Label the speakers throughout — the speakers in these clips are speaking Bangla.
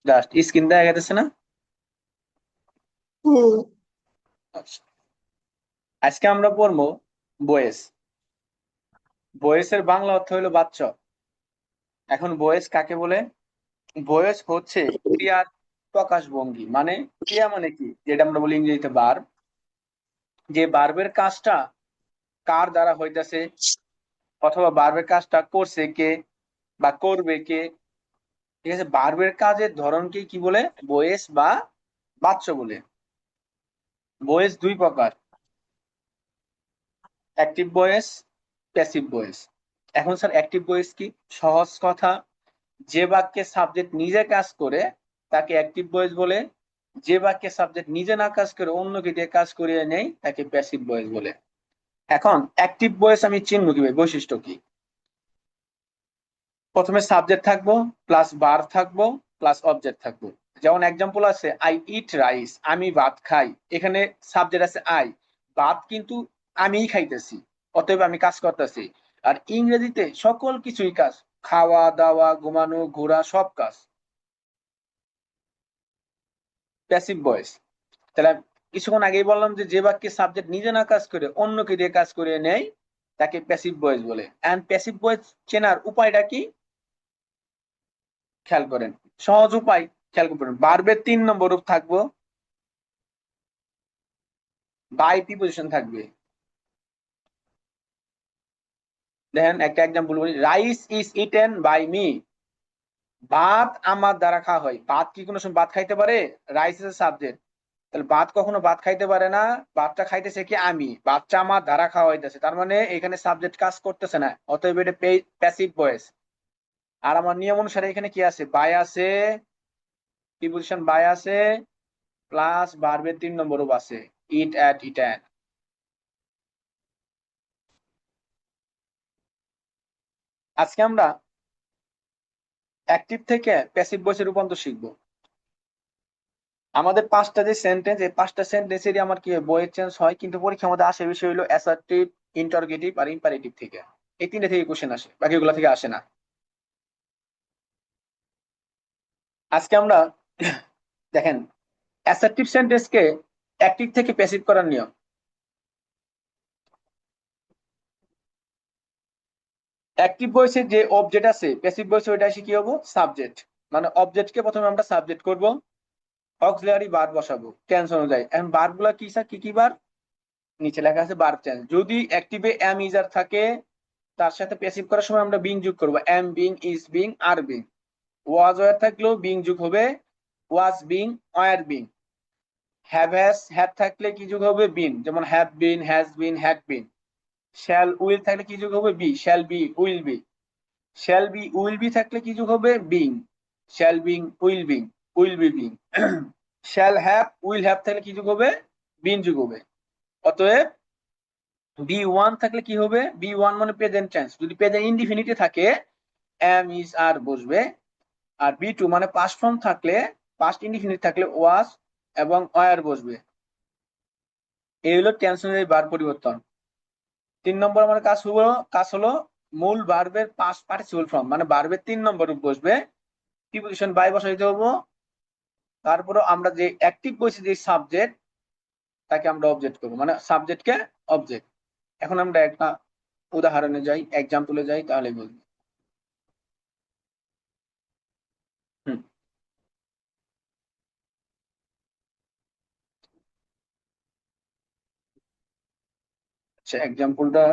Speaker 1: জাস্ট স্ক্রিন দেখা গেছে না?
Speaker 2: হুম।
Speaker 1: আচ্ছা। আজকে আমরা পড়বো বয়েস। বয়েসের বাংলা অর্থ হলো বাচ্চা। এখন বয়েস কাকে বলে? বয়েস হচ্ছে ক্রিয়ার প্রকাশ ভঙ্গি, মানে ক্রিয়া মানে কি, যেটা আমরা বলি ইংরেজিতে ভার্ব। যে ভার্বের কাজটা কার দ্বারা হইতাছে, অথবা ভার্বের কাজটা করছে কে বা করবে কে। ঠিক আছে, ভার্বের কাজের ধরনকে কি বলে? বয়েস বা বাচ্চ বলে। বয়েস দুই প্রকার: অ্যাক্টিভ ভয়েস, প্যাসিভ ভয়েস। এখন স্যার অ্যাক্টিভ ভয়েস কি? সহজ কথা, যে বাক্যে সাবজেক্ট নিজে কাজ করে তাকে অ্যাক্টিভ ভয়েস বলে। যে বাক্যে সাবজেক্ট নিজে না কাজ করে অন্যকে দিয়ে কাজ করিয়ে নেয় তাকে প্যাসিভ ভয়েস বলে। এখন অ্যাক্টিভ ভয়েস আমি চিনব কিভাবে, বৈশিষ্ট্য কি? প্রথমে সাবজেক্ট থাকবো, প্লাস ভার্ব থাকবো, প্লাস অবজেক্ট থাকবো। যেমন এক্সাম্পল আছে আই ইট রাইস, আমি ভাত খাই। এখানে সাবজেক্ট আছে আই, ভাত কিন্তু আমিই খাইতেছি, অতএব আমি কাজ করতেছি। আর ইংরেজিতে সকল কিছুই কাজ, খাওয়া দাওয়া ঘুমানো ঘোরা সব কাজ। প্যাসিভ ভয়েস, তাহলে কিছুক্ষণ আগেই বললাম যে যে বাক্যে সাবজেক্ট নিজে না কাজ করে অন্যকে দিয়ে কাজ করে নেয় তাকে প্যাসিভ ভয়েস বলে। এন্ড প্যাসিভ ভয়েস চেনার উপায়টা কি? খেয়াল করেন, সহজ উপায়। খেয়াল করেন, ভার্বের 3 নম্বর রূপ থাকবো, বাই প্রিপোজিশন থাকবে। দেখেন একটা এক্সাম্পল বলি, rice is eaten by me. ভাত আমার দ্বারা খাওয়া হয়। ভাত কি কোনো সময় ভাত খাইতে পারে? রাইস ইজ সাবজেক্ট, তাহলে ভাত কখনো ভাত খাইতে পারে না। ভাতটা খাইতেছে কি? আমি। ভাতটা আমার দ্বারা খাওয়া হইতেছে, তার মানে এখানে সাবজেক্ট কাজ করতেছে না, অতএব এটা প্যাসিভ ভয়েস। আর আমার নিয়ম অনুসারে এখানে কি আছে? বাই আছে, প্রিপোজিশন বাই আছে, প্লাস ভার্বের 3 নম্বর রূপ আছে, ইট অ্যাট ইটেন। আজকে আমরা অ্যাক্টিভ থেকে প্যাসিভ ভয়েসে রূপান্তর শিখবো। আমাদের 5টা যে সেন্টেন্স, এই 5টা সেন্টেন্সেরই আমার কি বইয়ের চেঞ্জ হয়, কিন্তু পরীক্ষার মধ্যে আসে বিষয় হলো অ্যাসার্টিভ, ইন্টারোগেটিভ আর ইম্পারেটিভ থেকে। এই 3টে থেকে কোশ্চেন আসে, বাকিগুলো থেকে আসে না। আজকে আমরা দেখেন অ্যাসার্টিভ সেন্টেন্সকে অ্যাক্টিভ থেকে প্যাসিভ করার নিয়ম। অ্যাক্টিভ ভয়েসে যে অবজেক্ট আছে, প্যাসিভ ভয়েসে ওইটা এসে কি হবো? সাবজেক্ট। মানে অবজেক্টকে প্রথমে আমরা সাবজেক্ট করব, অক্সিলারি ভার্ব বসাবো টেন্স অনুযায়ী। এখন ভার্ব গুলা কি স্যার, কি কি ভার্ব? নিচে লেখা আছে ভার্ব টেন্স। যদি অ্যাক্টিভে এম ইজার থাকে, তার সাথে প্যাসিভ করার সময় আমরা বিং যোগ করবো, am being, is being, are being. Was were থাকলেও বিং যোগ হবে, was being, were being. Have has had থাকলে কি যোগ হবে? বিন, যেমন have been, has been, had been. Shall will থাকলে কি যোগ হবে? Be, shall be, will be. Shall be will be থাকলে কি যোগ হবে? Being, shall being, will being, will be being. Shall have will have থাকলে কি যোগ হবে? বিন যোগ হবে। অতএব বি ওয়ান থাকলে কি হবে? বি ওয়ান মানে প্রেজেন্ট টেন্স, যদি প্রেজেন্ট ইনডিফিনিটে থাকে এম ইজ আর বসবে। আর বি টু মানে পাস্ট ফর্ম থাকলে, পাস্ট ইনডিফিনিট থাকলে ওয়াজ এবং ওয়ার বসবে। এই হলো টেন্সের বার পরিবর্তন। 3 নম্বর আমার কাজ হলো মূল ভার্বের পাস্ট পার্টিসিপল ফর্ম, মানে ভার্বের 3 নম্বর রূপ বসবে, প্রিপোজিশন বাই বসাইতে হবো। তারপরে আমরা যে অ্যাক্টিভ বসে যে সাবজেক্ট, তাকে আমরা অবজেক্ট করবো, মানে সাবজেক্টকে অবজেক্ট। এখন আমরা একটা উদাহরণে যাই, এক্সাম্পলে যাই, তাহলে বুঝবো। হুম। আচ্ছা, এক্সাম্পলটা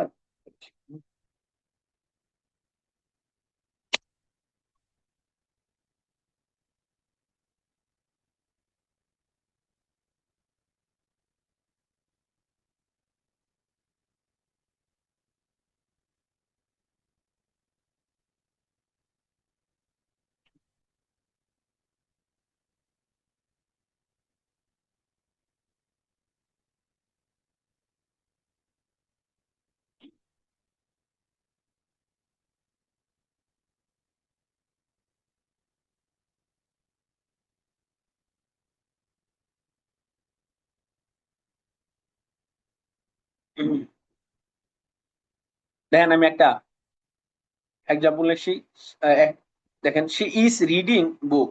Speaker 1: দেখেন আমি একটা এক্সাম্পল লিখছি। আহ, এক- দেখেন, শি ইজ রিডিং বুক।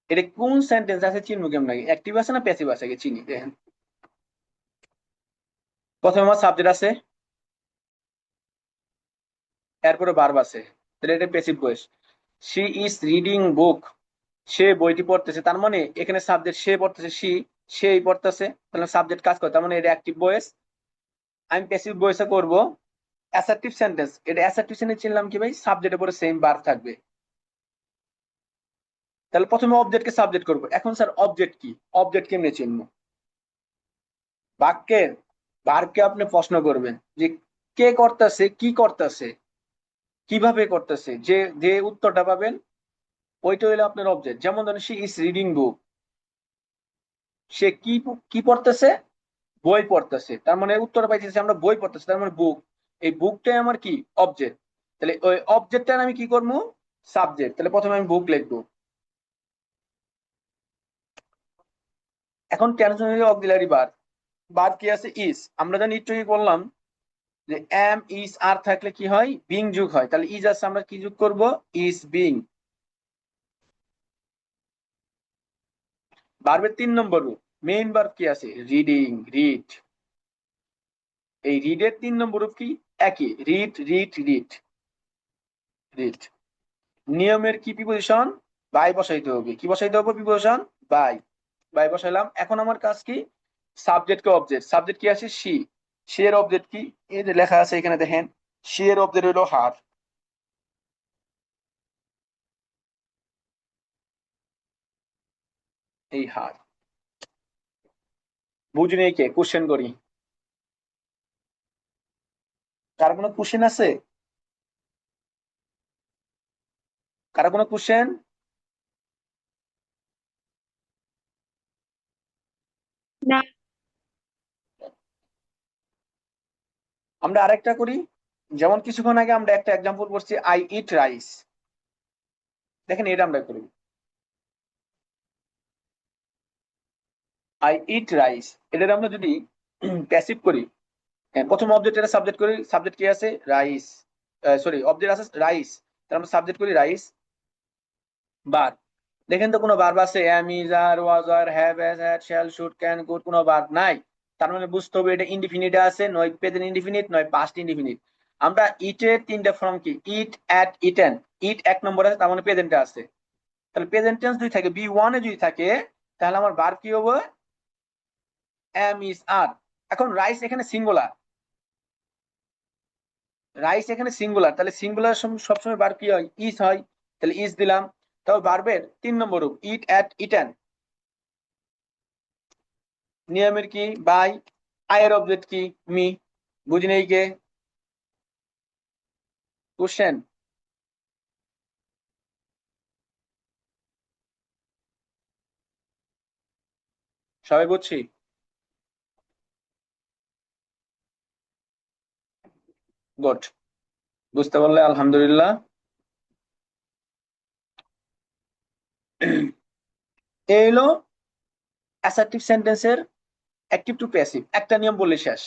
Speaker 1: এটা কোন সেন্টেন্স আছে চিনবো কেমন আগে, অ্যাক্টিভ আছে না প্যাসিভ আছে আগে চিনি। দেখেন প্রথমে আমার সাবজেক্ট আছে, এরপরে ভার্ব আছে, তাহলে এটা passive voice. She is reading book, সে বইটি পড়তেছে, তার মানে এখানে সাবজেক্ট সে পড়তেছে, সেই পড়তেছে, তাহলে সাবজেক্ট কাজ করে, তার মানে এটা অ্যাক্টিভ ভয়েস। আমি প্যাসিভ ভয়েসে করব অ্যাসার্টিভ সেন্টেন্স। এটা অ্যাসার্টিভ সেন্টেন্স চিনলাম কি ভাই, সাবজেক্টের পরে সেম ভার্ব থাকবে। তাহলে প্রথমে অবজেক্টকে সাবজেক্ট করব। এখন স্যার অবজেক্ট কি, অবজেক্ট কেমনে চিনবো? বাক্যের ভার্বকে আপনি প্রশ্ন করবেন যে কে করতেছে, কি করতেছে, কিভাবে করতেছে, যে যে উত্তরটা পাবেন ওইটা হইলো আপনার অবজেক্ট। যেমন ধরেন শি ইজ রিডিং বুক, সে কি কি পড়তেছে, বই পড়তেছে, তার মানে উত্তর পাইতেছে আমরা বই পড়তেছি, তার মানে বুক। এই বুকটাই আমার কি, অবজেক্ট। তাহলে ওই অবজেক্টটা আমি কি করবো, সাবজেক্ট। তাহলে প্রথমে আমি বুক লিখবো। এখন ট্রান্সফরমেশন অক্সিলারি ভার্ব, ভার্ব কি আছে, ইজ। আমরা জানি একটু কি করলাম যে এম ইজ আর থাকলে কি হয়, বিং যুগ হয়। তাহলে ইজ আছে, আমরা কি যোগ করব, ইজ বিং। ভার্বের 3 নম্বর রূপ, মেইন ভার্ব কি আছে, রিডিং, রিড। এই রিডের 3 নম্বর রূপ কি, একই, রিড রিড রিড রিড। নিয়মের কি প্রিপোজিশন, বাই বসাইতে হবে। কি বসাইতে হবে প্রিপোজিশন, বাই। বাই বসাইলাম। এখন আমার কাজ কি, সাবজেক্ট কে অবজেক্ট। সাবজেক্ট কি আছে, সি এর অবজেক্ট কি, এই যে লেখা আছে এখানে দেখেন, সি এর অবজেক্ট হলো হার, এই হার। বুঝিনি কে, কোশ্চেন করি, কার কোনো কোশ্চেন আছে, কারো কোনো কোশ্চেন?
Speaker 2: না।
Speaker 1: আমরা আরেকটা করি। যেমন কিছুক্ষণ আগে আমরা একটা এক্সাম্পল করছি, আই ইট রাইস। দেখেন এটা আমরা করি, আই ইট রাইস। এটার আমরা যদি প্যাসিভ করি, হ্যাঁ, প্রথম অবজেক্ট এটা সাবজেক্ট করি, সাবজেক্ট কি আছে, রাইস, সরি অবজেক্ট আছে রাইস, তাহলে আমরা সাবজেক্ট করি রাইস, বার। দেখেন তো কোনো ভার্ব আছে, এম ইজ আর ওয়াজ আর have has had shall should can could, কোনো ভার্ব নাই। তার মানে বুঝতে হবে এটা ইনডিফিনিট আছে, নয় প্রেজেন্ট ইনডিফিনিট, নয় পাস্ট ইনডিফিনিট। আমরা ইটের 3টা ফর্ম কি, ইট, অ্যাট, ইটেন। ইট 1 নম্বর আছে, তার মানে প্রেজেন্টে আছে। তাহলে প্রেজেন্ট টেন্স যদি থাকে, বি ওয়ানে যদি থাকে, তাহলে আমার ভার্ব কি হবে, এম ইজ আর। এখন রাইস এখানে সিঙ্গুলার, রাইস এখানে সিঙ্গুলার, তাহলে সিঙ্গুলার সবসময় ভার্ব কি হয়, ইজ হয়। তাহলে ইজ দিলাম। তাও ভার্বের 3 নম্বর রূপ, ইট, অ্যাট, ইটেন। নিয়মের কি, বাই। আয়ের অবজেক্ট কি, মি। বুঝি নেই কে, কোশ্চেন? সবাই বুঝছি? গুড, বুঝতে পারলে আলহামদুলিল্লাহ। এই হলো অ্যাসার্টিভ সেন্টেন্সের অ্যাক্টিভ টু প্যাসিভ, একটা নিয়ম বললে শেষ।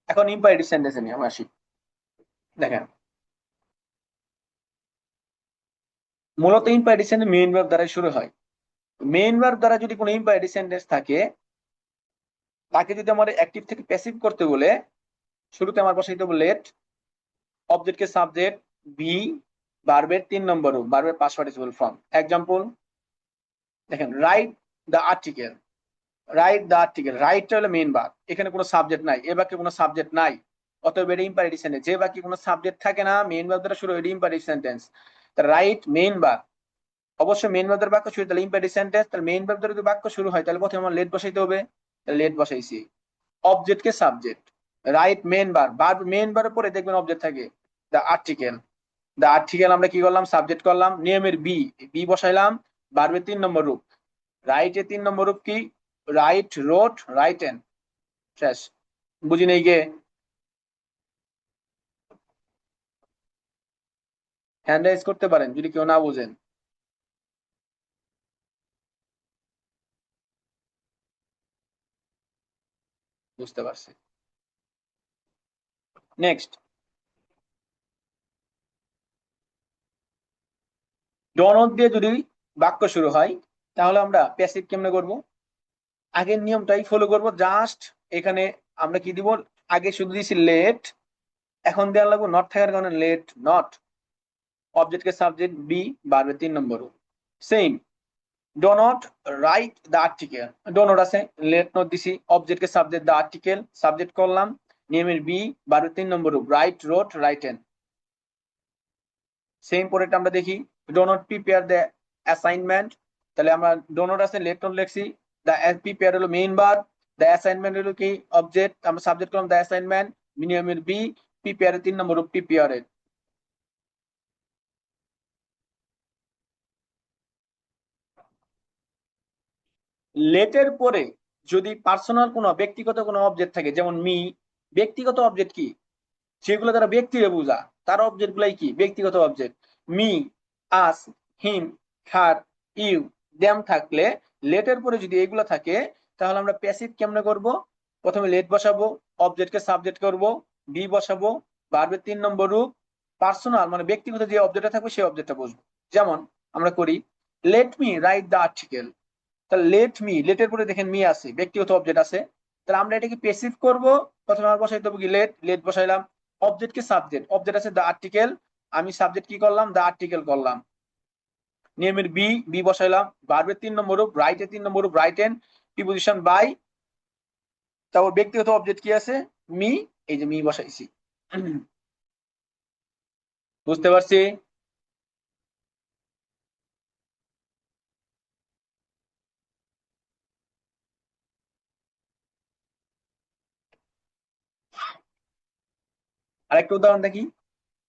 Speaker 1: এখন ইম্পারেটিভ সেন্টেন্সে নিয়ে আমি আসি। দেখেন মূলত ইম্পারেটিভ সেন্টেন্স মেইন ভার্ব দ্বারা শুরু হয়। মেইন ভার্ব দ্বারা যদি কোনো ইম্পারেটিভ সেন্টেন্স থাকে, তাকে যদি আমার অ্যাক্টিভ থেকে প্যাসিভ করতে বলে, শুরুতে আমার বসাইতে হবে লেট, অবজেক্টকে সাবজেক্ট, বি, ভার্বের 3 নম্বর রূপ, ভার্বের পাস্ট পার্টিসিপল ফর্ম। এক্সাম্পল দেখেন, write the article, write the article, রাইটটা হলো মেইন ভার্ব, এখানে কোনো সাবজেক্ট নাই, এ বাক্যে কোনো সাবজেক্ট নাই, অতএব এটা ইম্পারেটিভ সেন্টেন্স। যে বাক্যে কোনো সাবজেক্ট থাকে না, মেইন ভার্ব দ্বারা শুরু, এটা imperative sentence. Right main verb, অবশ্যই মেইন ভার্ব দ্বারা বাক্য শুরু, তাহলে ইম্পারেটিভ সেন্টেন্স। তাহলে মেইন ভার্ব দ্বারা যদি বাক্য শুরু হয়, তাহলে প্রথমে আমার লেট বসাইতে হবে, তাহলে লেট বসাইছি। অবজেক্টকে subject, write main verb, verb main ভার্বের পরে দেখবেন অবজেক্ট থাকে, দ্য আর্টিকেল। দ্য আর্টিকেল আমরা কি করলাম, সাবজেক্ট করলাম। নিয়মের বি, বি বসাইলাম, ভার্বের 3 নম্বর রূপ। রাইট এর 3 নম্বর রূপ কি, রাইট, রোট, রাইটেন। শেষ। বুঝি নেই গে, হ্যান্ড রাইজ করতে পারেন যদি কেউ না বুঝেন। বুঝতে পারছি। নেক্সট, ডোনট দিয়ে যদি বাক্য শুরু হয় তাহলে আমরা প্যাসিভ কেমনে করব? আগের নিয়মটাই ফলো করব, জাস্ট এখানে আমরা কি দিব, আগে শুধু দিছি লেট, এখন দেওয়া লাগবে নট থাকার কারণে লেট নট, অবজেক্টকে সাবজেক্ট বি, বাড়বে 3 নম্বর। Same, do not write the article, do not আছে, লেট নট দিছি, অবজেক্টকে সাবজেক্ট দ্য আর্টিকেল, সাবজেক্ট করলাম, নিয়মের বি, বাড়বে 3 নম্বর, রাইট রোট রাইটেন। সেম পরেরটা আমরা দেখি, do not prepare the assignment, তাহলে আমরা ডো নট আছে, লেট নট লিখছি, দ্য প্রিপেয়ার হলো মেইন ভার্ব, দ্য অ্যাসাইনমেন্ট হলো কি অবজেক্ট, আমরা সাবজেক্ট করলাম দ্য অ্যাসাইনমেন্ট, নিয়মের বি, প্রিপেয়ারের 3 নম্বর প্রিপেয়ারের। লেটের পরে যদি পার্সোনাল কোনো ব্যক্তিগত কোনো অবজেক্ট থাকে, যেমন মি, ব্যক্তিগত অবজেক্ট কি, সেগুলো তারা ব্যক্তিরে বোঝা, তার অবজেক্ট গুলাই কি ব্যক্তিগত object. Me, us, him, her, you, them থাকলে লেটের পরে যদি এগুলো থাকে তাহলে আমরা প্যাসিভ কেমনে করব? প্রথমে লেট বসাবো, অবজেক্টকে সাবজেক্ট করব, বি বসাবো, ভার্বের 3 নম্বর রূপ, পার্সোনাল মানে ব্যক্তিগত যে অবজেক্টটা থাকবে সেই অবজেক্টটা বসবো। যেমন আমরা করি let me right the article, তাহলে লেট মি, লেটের পরে দেখেন মি আছে, ব্যক্তিগত অবজেক্ট আছে, তাহলে আমরা এটাকে প্যাসিভ করব, প্রথমে আমরা বসাইতে হবে কি লেট, লেট বসাইলাম, অবজেক্টকে সাবজেক্ট, অবজেক্ট আছে দ্য আর্টিকেল, আমি সাবজেক্ট কি করলাম দ্য আর্টিকেল করলাম, নিয়মের বি, বি বসাইলাম, ভার্বের 3 নম্বর রূপ, রাইটের 3 নম্বর রূপ রাইটেন, প্রিপোজিশন বাই, তারপর ব্যক্তিগত অবজেক্ট কি আছে মি, এই যে মি বসাইছি। বুঝতে পারছি? আরেকটা উদাহরণ দেখি,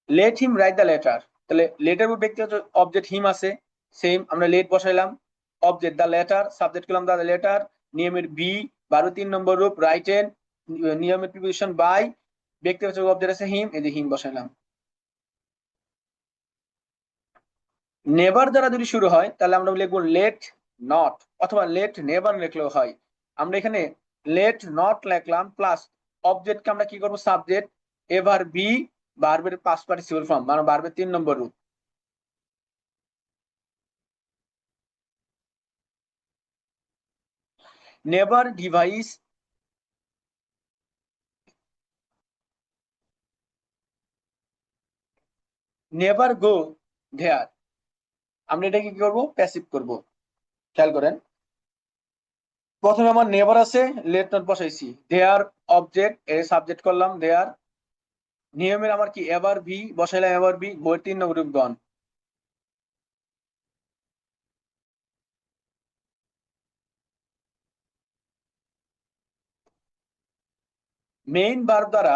Speaker 1: let him write the letter, তাহলে লেটার উপর ব্যক্তিগত অবজেক্ট হিম আছে, সেম আমরা লেট বসাইলাম, অবজেক্ট দ্য লেটার, সাবজেক্ট করলাম দ্য লেটার, নিয়মের বি, 12 3 নম্বর রূপ রাইটেন, নিয়মের প্রিপোজিশন বাই, ব্যক্তিগত অবজেক্ট আছে হিম, এই যে হিম বসাইলাম। নেভার দ্বারা যদি শুরু হয় তাহলে আমরা লিখবো লেট নট, অথবা লেট নেভার লিখলেও হয়। আমরা এখানে লেট নট লিখলাম, প্লাস অবজেক্টকে আমরা কি করবো সাবজেক্ট, এভার বি, ভার্বের পাস্ট পার্টিসিপল ফর্ম মানে ভার্বের 3 নম্বর রূপ। নেভার ডিভাইস, নেভার গো দেয়ার, আমরা এটাকে কি করবো প্যাসিভ করব। খেয়াল করেন, প্রথমে আমার নেভার আছে, লেট নট বসাইছি, দেয়ার অবজেক্ট এ সাবজেক্ট করলাম দেয়ার, নিয়মের আমার কি এভার বি বসাইলাম, এভার বি, বইয়ের 3 নম্বর রূপ গন। মেইন ভার্ব দ্বারা,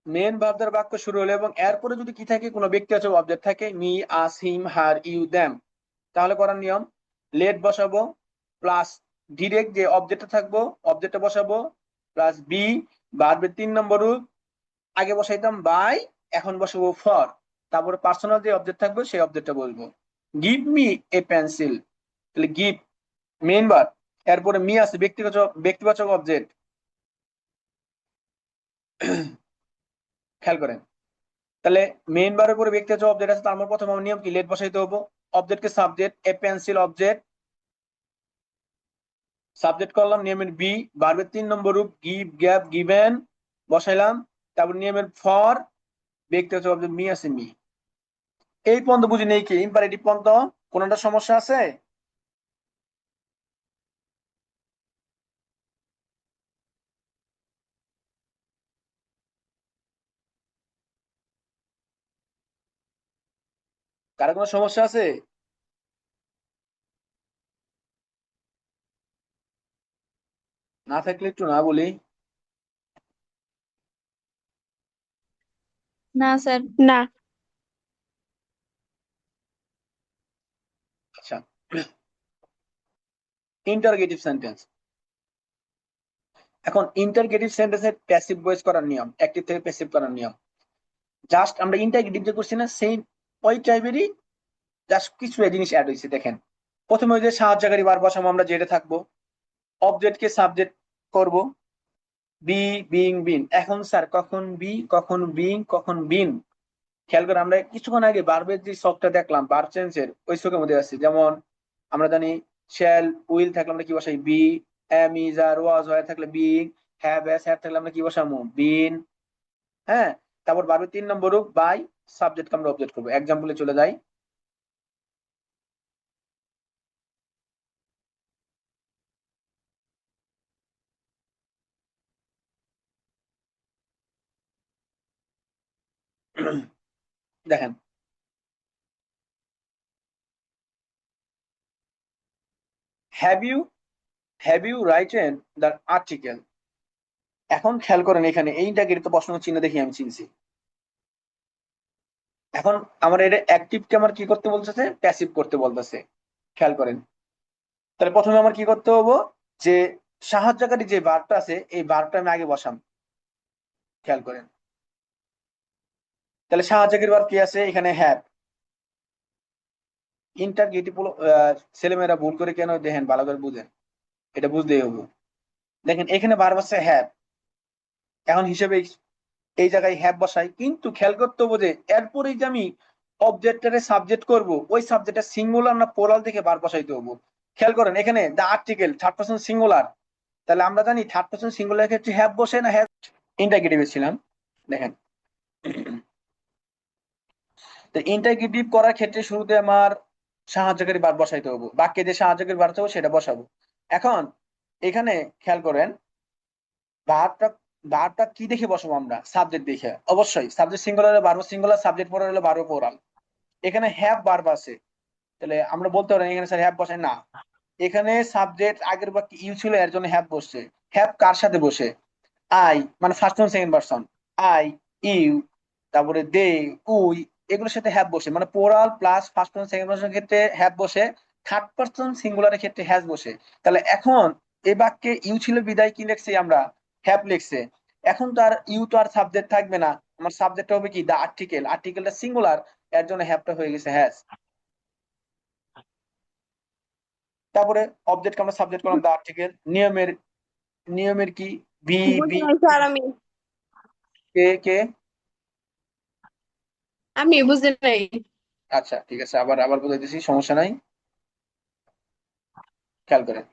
Speaker 1: মেন ভার্ব দ্বারা বাক্য শুরু হলো এবং এরপরে যদি কি থাকে কোনো ব্যক্তিবাচক অবজেক্ট থাকে, me, us, him, her, you, them, তাহলে করার নিয়ম লেট বসাবো, প্লাস ডিরেক্ট যে অবজেক্টটা থাকবো অবজেক্টটা বসাবো, প্লাস বি, ভার্বের 3 নম্বর রূপ, আগে বসাইতাম বাই, এখন বসাবো ফর, তারপরে পার্সোনাল যে অবজেক্ট থাকবে সেই অবজেক্টটা বলবো। গিভ মি এ পেন্সিল, তাহলে গিভ মেইন ভার্ব, এরপরে মি আছে ব্যক্তিবাচক, ব্যক্তিবাচক অবজেক্ট। খেয়াল করেন, তাহলে মেইন ভার্বের পরে ব্যক্তিবাচক অবজেক্ট আছে, তার মানে প্রথম আমার নিয়ম কি লেট বসাইতে হবে, অবজেক্টকে subject, a pencil object, subject করলাম নিয়মের বি, ভার্বের 3 নম্বর রূপ গিভ, গ্যাভ, গিভেন বসাইলাম, তারপর নিয়মের ফর, ব্যক্তিবাচক অবজেক্ট মি আছে মি। এই পর্যন্ত বুঝি নেই কি ইম্পারেটিভ পর্যন্ত কোনটা সমস্যা আছে? কারো কোনো সমস্যা আছে? না থাকলে একটু না বলি।
Speaker 2: না স্যার।
Speaker 3: না।
Speaker 1: আচ্ছা, ইন্টারগেটিভ সেন্টেন্স। এখন ইন্টারগেটিভ সেন্টেন্সের প্যাসিভ ভয়েস করার নিয়ম, অ্যাক্টিভ থেকে প্যাসিভ করার নিয়ম, জাস্ট আমরা ইন্টারগেটিভ যে করছি না সেই ওই টাইপেরই, জাস্ট কিছু জিনিস অ্যাড হয়েছে। দেখেন, প্রথমে ওই যে সাহায্যকারী বার বসাবো, আমরা যেটা থাকবো, অবজেক্টকে সাবজেক্ট করব, বি, বিং, বিন, এখন স্যার কখন বি কখন বিং কখন বিন, খেয়াল করে আমরা কিছুক্ষণ আগে বার্বের যে শখটা দেখলাম বার চেঞ্জের ওই শখের মধ্যে আছে। যেমন আমরা জানি শ্যাল উইল থাকলে আমরা কি বসাই বি, এম ইজ আর ওয়াজ হয়ে থাকলে বিং, হ্যাভ এস হ্যাভ থাকলে আমরা কি বসাবো বিন। হ্যাঁ, তারপর বার্বের 3 নম্বর রূপ বাই সাবজেক্ট আমরা অবজেক্ট করবো। এক্সাম্পলে চলে যাই। দেখেন have you written the article. এখন খেয়াল করেন এখানে এইটা কিন্তু প্রশ্ন চিহ্ন দেখি আমি চিনছি। এখন আমার এটা অ্যাক্টিভকে আমার কি করতে বলতেছে, প্যাসিভ করতে বলতেছে। খেয়াল করেন তাহলে প্রথমে আমার কি করতে হবো, যে সাহায্যকারী যে ভার্বটা আছে এই ভার্বটা আমি আগে বসাম। খেয়াল করেন তাহলে সাহায্যকারী ভার্ব কি আছে এখানে হ্যাভ। ইন্টারগেটিভ ছেলেমেয়েরা ভুল করে কেন দেখেন, ভালো করে বুঝেন, এটা বুঝতেই হবো। দেখেন এখানে ভার্ব আছে হ্যাভ, এখন হিসেবে এই জায়গায় হ্যাভ বসাই, কিন্তু খেয়াল করতে হবো যে এরপরেই যে আমি অবজেক্টের সাবজেক্ট করব ওই সাবজেক্টের সিঙ্গুলার না প্লুরাল দেখে ভার্ব বসাইতে হবো। খেয়াল করেন এখানে দা আর্টিকেল থার্ড পারসন সিঙ্গুলার, তাহলে আমরা জানি থার্ড পারসন সিঙ্গুলার ক্ষেত্রে হ্যাভ বসে না হ্যাভ ইন্টারগেটিভে ছিলাম। দেখেন তো ইন্টারগেটিভ করার ক্ষেত্রে শুরুতে আমার সাহায্যকারী ভার্ব বসাইতে হবো, বাক্যে যে সাহায্যকারী ভার্ব থাকবে সেটা বসাবো। এখন এখানে খেয়াল করেন ভার্বটা ভার্বটা কি দেখে বসাবো আমরা, সাবজেক্ট দেখে। অবশ্যই সাবজেক্ট সিঙ্গুলার হলে ভার্ব সিঙ্গুলার, সাবজেক্ট প্লুরাল হলে ভার্ব প্লুরাল। এখানে হ্যাভ ভার্ব আছে, তাহলে আমরা বলতে পারি এখানে স্যার হ্যাভ বসে না। এখানে সাবজেক্ট আগের বাক্যে ইউ ছিল এর জন্য হ্যাভ বসছে। হ্যাভ কার সাথে বসে, আই মানে first person second person, I, you, তারপরে দে, উই, এগুলোর সাথে হ্যাভ বসে, মানে plural plus first person second পারসনের ক্ষেত্রে হ্যাভ বসে, থার্ড পারসন সিঙ্গুলারের ক্ষেত্রে হ্যাজ বসে। তাহলে এখন এই বাক্যে ইউ ছিল বিদায় কি লিখছি আমরা, হ্যাভ লিখছে। এখন তো আর ইউ তো আর সাবজেক্ট থাকবে না, আমার সাবজেক্টটা হবে কি দা আর্টিকেল, আর্টিকেলটা সিঙ্গুলার, এর জন্য হ্যাভটা হয়ে গেছে হ্যাজ। তারপরে অবজেক্টকে আমরা সাবজেক্ট করলাম দা আর্টিকেল। নিয়মের নিয়মের কি বি,
Speaker 2: বুঝি
Speaker 1: বি,
Speaker 2: নাই স্যার আমি।
Speaker 1: কে কে।
Speaker 2: আমি বুঝি নাই।
Speaker 1: আচ্ছা ঠিক আছে, আবার আবার বলে দিচ্ছি, সমস্যা নাই। খেয়াল করেন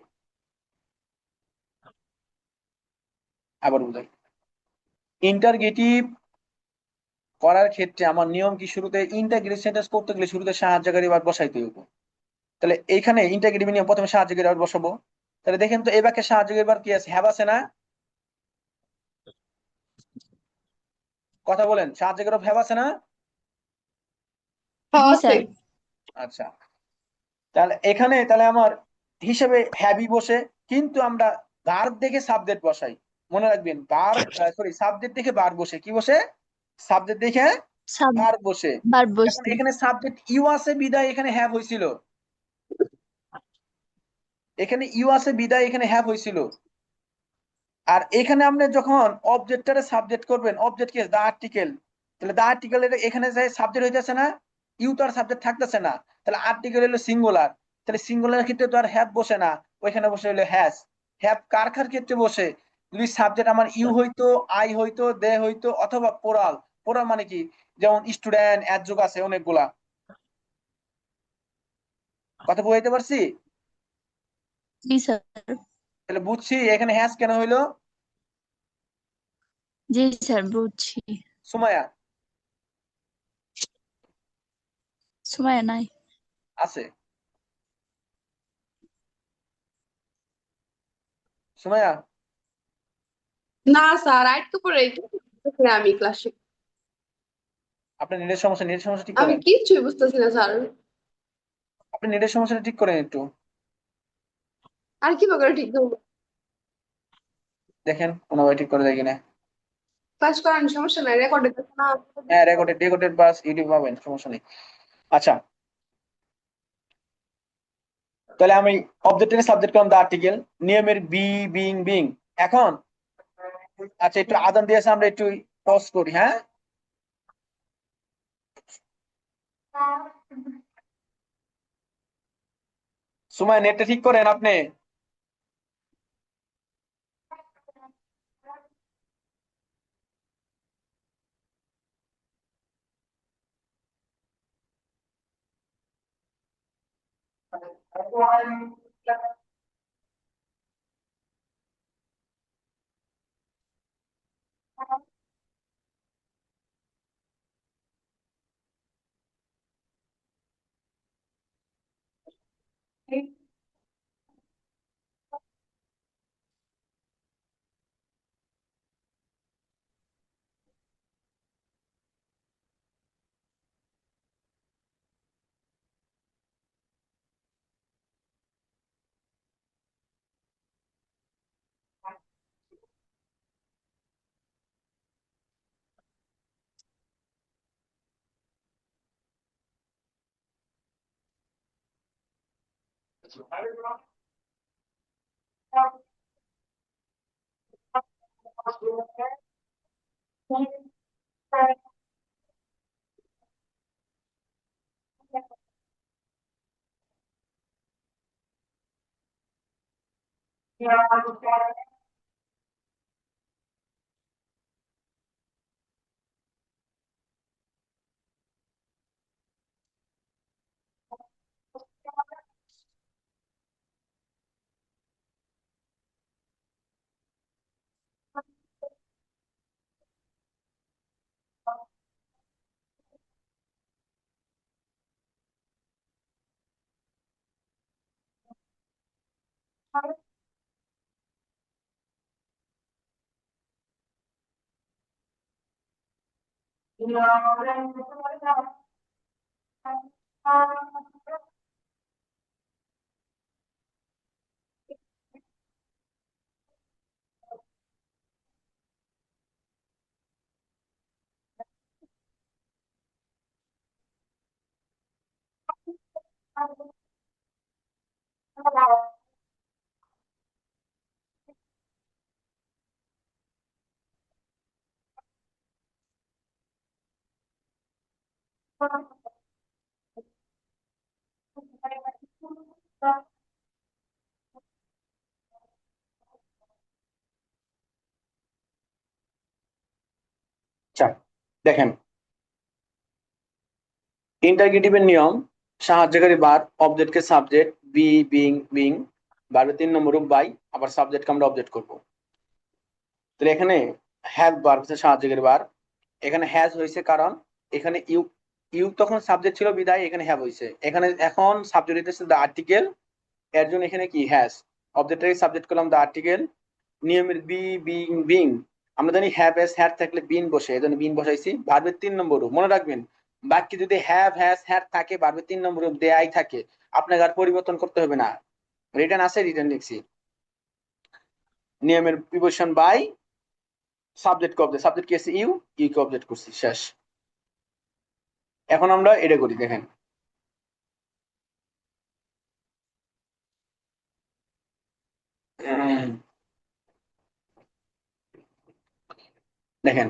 Speaker 1: আবার বুঝাই। ইন্টারগেটিভ করার ক্ষেত্রে আমার নিয়ম কি, শুরুতে ইন্টারগেটিভ সেন্টেন্স করতে গেলে শুরুতে সাহায্যকারী ভার্ব বসাইতে হবে। তাহলে এইখানে ইন্টারগেটিভ নিয়ম প্রথমে সাহায্যকারী ভার্ব বসাবো। তাহলে দেখেন তো এই বাক্যে সাহায্যকারী ভার্ব কি আছে, হ্যাভ আছে না? কথা বলেন, সাহায্যকারী ভার্ব হ্যাভ আছে না?
Speaker 2: হ্যাঁ
Speaker 3: জি
Speaker 2: আছে।
Speaker 3: স্যার।
Speaker 1: আচ্ছা, তাহলে এখানে তাহলে আমার হিসেবে হ্যাভি বসে, কিন্তু আমরা ভার্ব দেখে সাবজেক্ট বসাই। মনে রাখবেন ভার্ব, সরি সাবজেক্ট দেখে ভার্ব বসে, কি বসে, সাবজেক্ট দেখে ভার্ব বসে।
Speaker 3: বার
Speaker 1: এখন
Speaker 3: বসছি।
Speaker 1: এখানে সাবজেক্ট ইউ আছে বিদায় এখানে হ্যাভ হয়েছিল, এখানে ইউ আছে বিদায় এখানে হ্যাভ হয়েছিল। আর এখানে আপনি যখন অবজেক্টটারে সাবজেক্ট করবেন, অবজেক্ট কি দা আর্টিকেল, তাহলে দা আর্টিকেল এখানে যে সাবজেক্ট হইতেছে না, ইউ তো আর সাবজেক্ট থাকতেছে না, তাহলে আর্টিকেল হলো সিঙ্গুলার, তাহলে সিঙ্গুলার ক্ষেত্রে তো আর হ্যাভ বসে না, ওইখানে বসে হলো হ্যাজ। হ্যাভ কার কার ক্ষেত্রে বসে, যদি সাবজেক্ট আমার ইউ হইতো, আই হইতো, দে হইতো, অথবা পোরাল। পোরাল মানে কি, যেমন স্টুডেন্ট অ্যাডযোগ আছে অনেকগুলা। কথা বুঝাইতে পারছি?
Speaker 3: জি স্যার।
Speaker 1: তাহলে বুঝছি এখানে হ্যাজ কেন হইলো।
Speaker 3: জি স্যার বুঝছি।
Speaker 1: সুমাইয়া
Speaker 3: সময় নাই।
Speaker 1: আছে, সুমাইয়া
Speaker 2: না স্যার আরেকটু পরে আমি ক্লাসে।
Speaker 1: আপনার নেটের সমস্যা, নেটের সমস্যা ঠিক
Speaker 2: আমি
Speaker 1: করেন।
Speaker 2: কিচ্ছুই বুঝতেছি না স্যার।
Speaker 1: আপনি নেটের সমস্যাটা ঠিক করেন একটু,
Speaker 2: আর কি করে ঠিক করবো?
Speaker 1: দেখেন কোনোভাবে ঠিক করে দেয় কিনা।
Speaker 2: ক্লাস করানোর সমস্যা নাই, রেকর্ডে দেখো না।
Speaker 1: হ্যাঁ রেকর্ডেড রেকর্ডেড বাস ইউটিউব পাবেন, সমস্যা নেই। আচ্ছা, তাহলে আমি অবজেক্টের সাবজেক্ট করলাম দা আর্টিকেল, নিয়মের বি, বিং, বিং। এখন আচ্ছা একটু আদান দিয়েছে, আমরা একটু পজ করি, হ্যাঁ। সময় নেটটা ঠিক করেন আপনি। আচ্ছা, দেখেন ইন্টারগেটিভের নিয়ম, সাহায্যকারী বার অবজেক্টকে সাবজেক্ট বি বিং বিং বারবে 3 নম্বর রূপ বাই, আবার সাবজেক্টকে আমরা অবজেক্ট করব। তাহলে এখানে হ্যাভ বার হচ্ছে সাহায্যকারী বার, এখানে হ্যাজ হয়েছে কারণ এখানে ইউ, ইউ তখন সাবজেক্ট ছিল বিদায় এখানে হ্যাভ হয়েছে, এখানে এখন সাবজেক্ট হইতেছে দ্য আর্টিকেল, এর জন্য এখানে কি হ্যাজ, অবজেক্টটাকে সাবজেক্ট করলাম দ্য আর্টিকেল। নিয়মের বি বিং বিং, আমরা জানি হ্যাভ এস হ্যাড থাকলে বিন বসে, এই জন্য বিন বসাইছি। ভার্বের 3 নম্বর রূপ মনে রাখবেন, বাক্যে যদি হ্যাভ হ্যাজ হ্যাড থাকে, ভার্বের 3 নম্বর রূপ দেয়াই থাকে, আপনাকে আর পরিবর্তন করতে হবে না, রিটার্ন আছে রিটার্ন লিখছি। নিয়মের প্রিপোজিশন বাই, সাবজেক্ট কে অবজেক্ট, সাবজেক্ট কি আছে ইউ, ইউ কে অবজেক্ট করছি, শেষ। এখন আমরা এটা করি, দেখেন দেখেন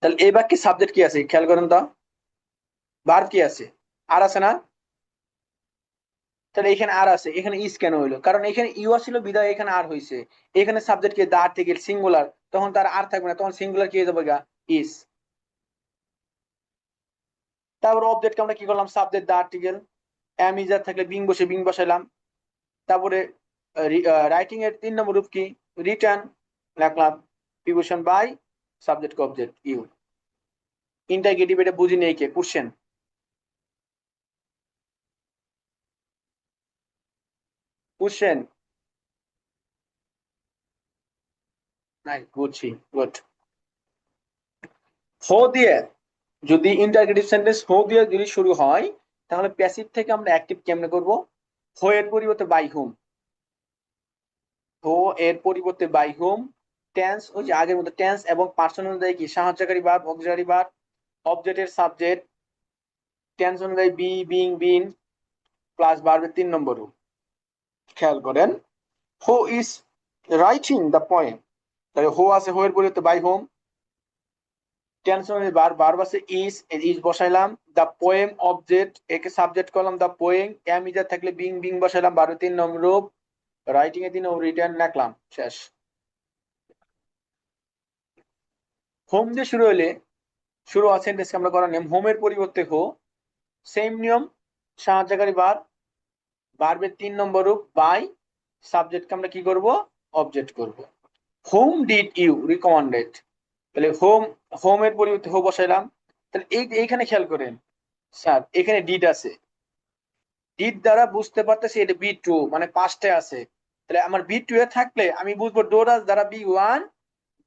Speaker 1: তাহলে এই বাক্যে সাবজেক্ট কি আছে খেয়াল করেন তো, ভার্ব কি আছে, আর আছে না, তাহলে এখানে আর আছে, এখানে ইজ কেন হইলো, কারণ এখানে ইউ ছিল বিদায় এখানে আর হইছে, এখানে সাবজেক্ট কি দা আর্টিকেল সিঙ্গুলার, তখন তার আর থাকবে না, তখন সিঙ্গুলার কি হয়ে যাবে গা, ইজ। তারপর অবজেক্টকে আমরা কি করলাম, subject the article, am is are থাকলে বিং বসে বিং বসাইলাম। তারপরে রাইটিং এর 3 নম্বর রূপ কি, রিটার্ন লিখলাম, preposition by, subject object you. Interrogative এটা বুঝি নেই কে, কোশ্চেন কোশ্চেন নাই, বুঝছি, গুড। হো দিয়ে যদি ইন্টারগেটিভ সেন্টেন্স হো দিয়ে যদি শুরু হয়, তাহলে প্যাসিভ থেকে আমরা অ্যাক্টিভ কেমনে করব, হো এর পরিবর্তে বাই হুম, হো এর পরিবর্তে বাই হুম। টেন্স ওই যে আগের মতো, টেন্স এবং পার্সন অনুযায়ী কি সাহায্যকারী ভার্ব অক্সিলারি ভার্ব, অবজেক্টের সাবজেক্ট, টেন্স অনুযায়ী বি বিং বিন প্লাস ভার্বের 3 নম্বর রূপ। খেয়াল করেন, who is writing the poem, তাহলে হো আছে, হো এর পরিবর্তে বাই হোম। টেন্স অনুযায়ী ভার্ব আছে ইজ, ইজ বসাইলাম। দ্য পোয়েম অবজেক্ট, একে সাবজেক্ট করলাম দ্য পোয়েম, এম ইজার থাকলে বিং বিং বসাইলাম, ভার্বের 3 নম্বর রূপ। রাইটিং এর 3 নম্বর রিটার্ন লিখলাম, শেষ। হোম দিয়ে শুরু হলে, শুরু আছে সেন্টেন্স আমরা করার নিয়ম, হোমের পরিবর্তে হো, সেম নিয়ম, সাহায্যকারী ভার্ব, ভার্বের 3 নম্বর রূপ বাই, সাবজেক্টকে আমরা কি করব, অবজেক্ট করব। হোম ডিড ইউ রিকমেন্ডেড, তাহলে হোম এর পরিবর্তে হো বসাইলাম। তাহলে এইখানে খেয়াল করেন স্যার, এখানে ডিড আছে, ডিড দ্বারা বুঝতে পারতেছি এটা বি টু, মানে পাস্টে আছে। তাহলে আমার বি টু এ থাকলে আমি বুঝবো ডো ডাজ দ্বারা বি ওয়ান,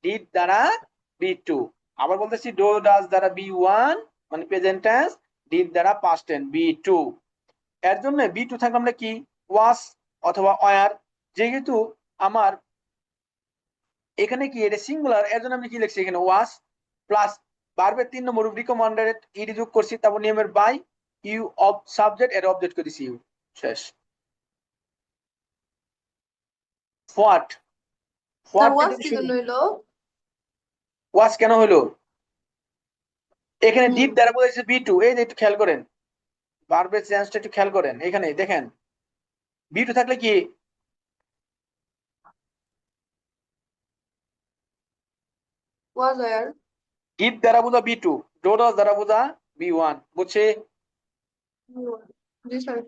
Speaker 1: ডিড দ্বারা বি টু। আবার বলতেছি ডো ডাজ দ্বারা বি ওয়ান মানে প্রেজেন্ট টেন্স, ডিড দ্বারা পাস্ট টেন্স বি টু। এর জন্য বি টু থাকলে আমরা কি ওয়াস অথবা ওয়ার, যেহেতু আমার এখানে কি এটা সিঙ্গুলার, এর জন্য আমি কি লিখছি এখানে ওয়াস প্লাস ভার্বের 3 নম্বর রিকমান্ডেড ইডি যোগ করছি, তারপর নিয়মের বাই ইউ অফ সাবজেক্ট এর অবজেক্ট করে দিছি ইউ, শেষ। হোয়াট,
Speaker 2: স্যার
Speaker 1: হোয়াট
Speaker 2: ওয়াজ
Speaker 1: দিয়ে
Speaker 2: কি
Speaker 1: শুরু,
Speaker 2: জন্য হইলো?
Speaker 1: ওয়াস কেন হলো, এখানে
Speaker 2: হুম।
Speaker 1: ডিড দ্বারা বোঝাইছে বি টু, এই যে একটু খেয়াল করেন ভার্বের চেঞ্জটা একটু খেয়াল করেন, এখানে দেখেন বি টু থাকলে কি
Speaker 2: ওয়াজ ওয়ার।
Speaker 1: ডিড দ্বারা বোঝা বি টু, ডো ডাজ দ্বারা বোঝা বি ওয়ান, বুঝছে?
Speaker 2: জি স্যার।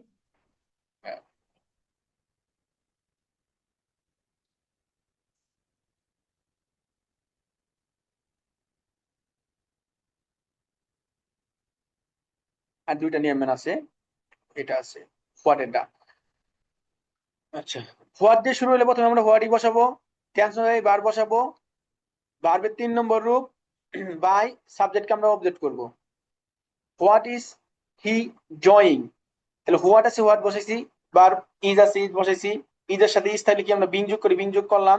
Speaker 1: আর দুইটা নিয়ম আছে, এটা আছে হোয়াট এটা। আচ্ছা, হোয়াট দিয়ে শুরু হলে প্রথমে আমরা হোয়াটই বসাবো, টেন্স বার বসাবো, ভার্বের 3 নম্বর রূপ বাই, সাবজেক্টকে আমরা অবজেক্ট করব। হোয়াট ইজ হি ডুইং, তাহলে হোয়াট আছে হোয়াট বসাইছি, ভার্ব ইজ আছে ইজ বসাইছি, ইজের সাথে ইজ থাকলে কি আমরা বিং যোগ করি, বিং যোগ করলাম।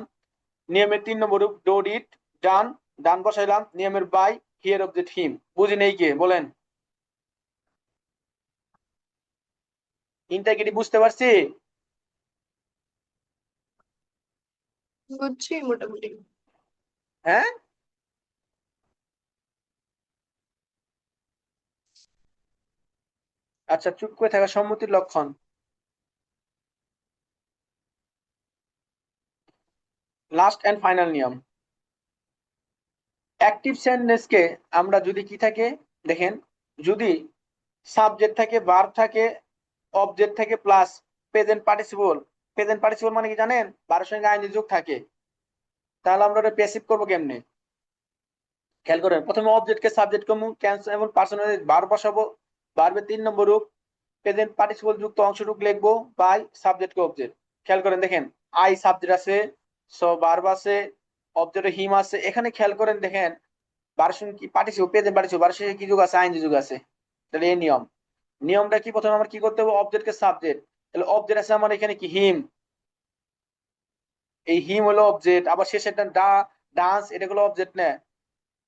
Speaker 1: নিয়মের 3 নম্বর রূপ ডো ডিড ডান, ডান বসাইলাম। নিয়মের বাই হিয়ার অবজেক্ট হিম, বুঝি নেই কে বলেন, ইন্টারগেটিভ বুঝতে পারছি?
Speaker 2: বুঝছি মোটামুটি।
Speaker 1: হ্যাঁ, আচ্ছা, চুপ করে থাকা সম্মতির লক্ষণ। লাস্ট এন্ড ফাইনাল নিয়ম, অ্যাক্টিভ সেন্টেন্সকে আমরা যদি কি থাকে দেখেন, যদি সাবজেক্ট থাকে, ভার্ব থাকে, অবজেক্ট থাকে plus present participle, present participle মানে কি জানেন, ভার্বের সঙ্গে আইএনজি যোগ থাকে, তাহলে আমরা ওটা প্যাসিভ করবো কেমনে, খেয়াল করেন। প্রথমে অবজেক্টকে সাবজেক্ট করবো, টেন্স এবং পার্সোনাল ভার্ব বসাবো, ভার্বের 3 নম্বর রূপ প্রেজেন্ট পার্টিসিপল যুক্ত অংশটুকু লিখবো বাই সাবজেক্টকে অবজেক্ট। খেয়াল করেন দেখেন, আই সাবজেক্ট আছে, সো ভার্ব আছে, অবজেক্টে হিম আছে। এখানে খেয়াল করেন দেখেন ভার্বের সঙ্গে কি পার্টিসিপল, প্রেজেন্ট পার্টিসিপল, ভার্বের সঙ্গে কি যোগ আছে, আইএনজি যোগ আছে। তাহলে এই নিয়ম, নিয়মটা কি, প্রথমে আমার কি করতে হবে, অবজেক্টকে সাবজেক্ট, তাহলে অবজেক্ট আছে আমার এখানে কি হিম, এই হিম হলো অবজেক্ট, আবার শেষে একটা ডান্স, এটা হলো অবজেক্ট না,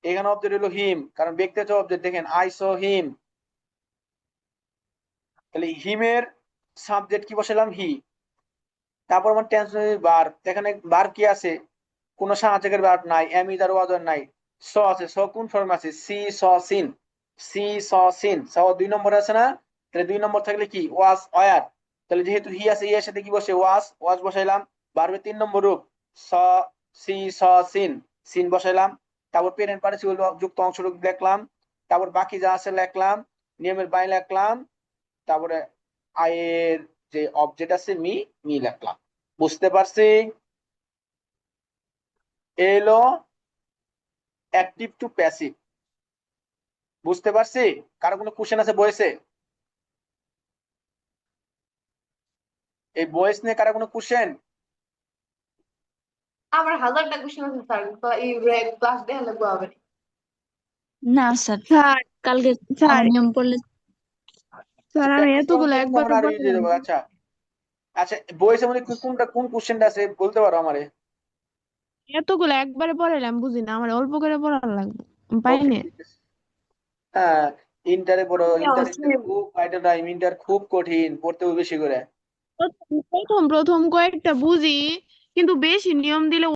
Speaker 1: এখানে অবজেক্ট হলো হিম, কারণ ব্যক্তি হচ্ছে অবজেক্ট। দেখেন আই সো হিম, তাহলে হিমের সাবজেক্ট কি বসালাম হি, তারপর আমার টেন্স বার, এখানে বার কি আছে, কোন সাহায্যকের বার নাই, এম ইজ আর ওয়াজ আর নাই, স আছে, স কোন ফর্ম আছে, সি স সিন, সি স সিন, স 2 নম্বর আছে না, তাহলে 2 নম্বর থাকলে কি ওয়াজ ওয়ার, তাহলে যেহেতু হি আছে, ই এর সাথে কি বসে ওয়াজ, ওয়াজ বসাইলাম। ভার্বের 3 নম্বর রূপ স সি স সিন, সিন বসাইলাম, তারপর প্রেজেন্ট পার্টিসিপল যুক্ত অংশটুকু লিখলাম, তারপর বাকি যা আছে লিখলাম, নিয়মের বাই লিখলাম, তারপরে আই এর যে অবজেক্ট আছে মি, মি লিখলাম। বুঝতে পারছি? এলো অ্যাক্টিভ টু প্যাসিভ, বুঝতে পারছি? কারো কোনো কোশ্চেন আছে বয়েসে, এই বয়েস নিয়ে কারো কোনো কোশ্চেন?
Speaker 2: আমার হাজারটা কোশ্চেন আছে স্যার, তো এই ক্লাস দেওয়া লাগবে হবে।
Speaker 3: না স্যার,
Speaker 4: স্যার
Speaker 3: কালকে
Speaker 4: স্যার
Speaker 3: আরো নিয়ম পড়লে।
Speaker 4: স্যার আমি
Speaker 1: প্র্যাকটিস করার
Speaker 4: এতগুলো
Speaker 1: জন্য তো
Speaker 4: একবারে
Speaker 1: আমরা আরো ইজি
Speaker 4: পড়লাম।
Speaker 1: দেবো। আচ্ছা আচ্ছা, বয়েসের মধ্যে কোনটা কোন কোশ্চেনটা আছে বলতে পারো আমারে?
Speaker 4: এতগুলো একবারে পড়াইলাম বুঝি না, আমার অল্প করে পড়ার লাগবে, পাই
Speaker 1: ওকে
Speaker 4: না।
Speaker 1: ঠিক আছে। হ্যাঁ, ইন্টারে পড়ো, ইন্টার
Speaker 2: অবশ্যই।
Speaker 1: খুব ফাইটার টাইম, ইন্টার খুব কঠিন, পড়তে হবে বেশি করে।
Speaker 4: প্রথম প্রথম কয়েকটা বুঝি, কিন্তু বেশি নিয়ম দিলে